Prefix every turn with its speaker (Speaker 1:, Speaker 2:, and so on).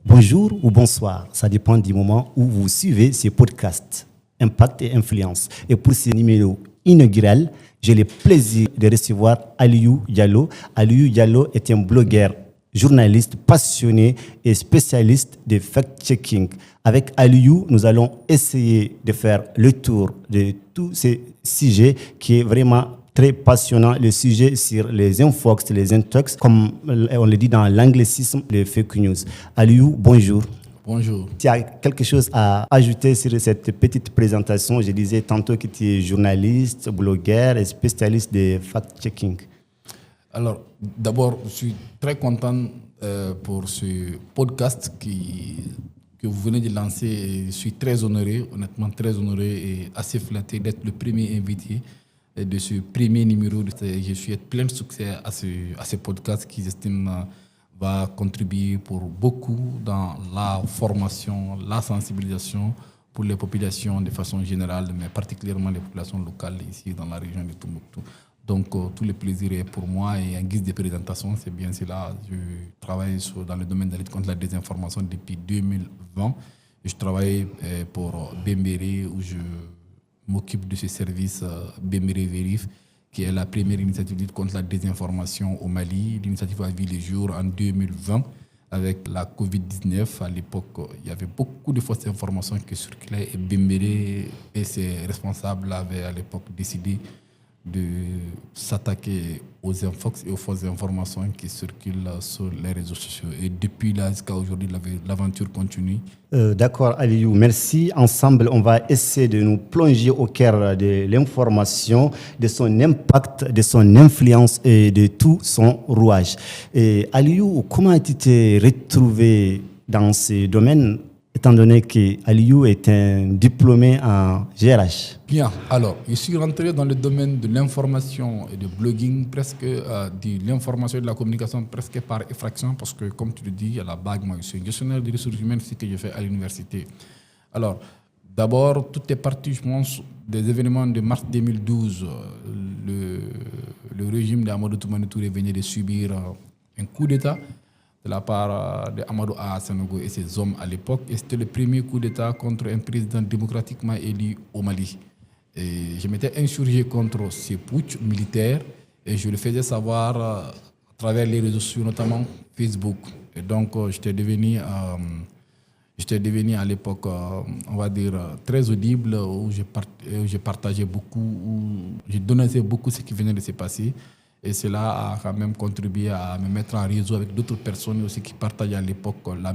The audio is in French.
Speaker 1: Bonjour ou bonsoir, ça dépend du moment où vous suivez ces podcasts Impact et Influence. Et pour ce numéro inaugural, j'ai le plaisir de recevoir Aliou Diallo. Aliou Diallo est un blogueur, journaliste passionné et spécialiste de fact-checking. Avec Aliou, nous allons essayer de faire le tour de tous ces sujets qui est vraiment très passionnant, le sujet sur les infox, les intox, comme on le dit dans l'anglicisme, les fake news. Aliou, bonjour.
Speaker 2: Bonjour.
Speaker 1: Tu as quelque chose à ajouter sur cette petite présentation? Je disais tantôt que tu es journaliste, blogueur et spécialiste de fact-checking.
Speaker 2: Alors, d'abord, je suis très content pour ce podcast que vous venez de lancer. Je suis très honoré, honnêtement très honoré et assez flatté d'être le premier invité de ce premier numéro. Je suis plein de succès à ce podcast qui, j'estime, va contribuer pour beaucoup dans la formation, la sensibilisation pour les populations de façon générale, mais particulièrement les populations locales ici dans la région de Tombouctou. Donc, tout le plaisir est pour moi et en guise de présentation, c'est bien cela. Je travaille dans le domaine de la lutte contre la désinformation depuis 2020. Je travaille pour Bembéré où je m'occupe de ce service Bembéré Vérif, qui est la première initiative de lutte contre la désinformation au Mali. L'initiative a vu le jour en 2020 avec la Covid-19. À l'époque, il y avait beaucoup de fausses informations qui circulaient et Bembéré et ses responsables avaient à l'époque décidé de s'attaquer aux infox et aux fausses informations qui circulent sur les réseaux sociaux. Et depuis là jusqu'à aujourd'hui, l'aventure continue.
Speaker 1: D'accord, Aliou, merci. Ensemble, on va essayer de nous plonger au cœur de l'information, de son impact, de son influence et de tout son rouage. Et Aliou, comment tu t'es retrouvé dans ce domaine, étant donné que Aliou est un diplômé en GRH?
Speaker 2: Bien, alors, je suis rentré dans le domaine de l'information et du blogging, presque de l'information et de la communication, presque par effraction, parce que, comme tu le dis, à la base, moi, je suis gestionnaire des ressources humaines, c'est ce que j'ai fait à l'université. Alors, d'abord, tout est parti, je pense, des événements de mars 2012. Le régime d'Amadou Toumani Touré venait de subir un coup d'État de la part de Amadou Ahsanogo et ses hommes à l'époque. Et c'était le premier coup d'État contre un président démocratiquement élu au Mali. Et je m'étais insurgé contre ces putsch militaires et je le faisais savoir à travers les réseaux sociaux, notamment Facebook. Et donc, j'étais devenu à l'époque, on va dire, très audible, où je partageais beaucoup, où je dénonçais beaucoup ce qui venait de se passer. Et cela a quand même contribué à me mettre en réseau avec d'autres personnes aussi qui partageaient à l'époque la même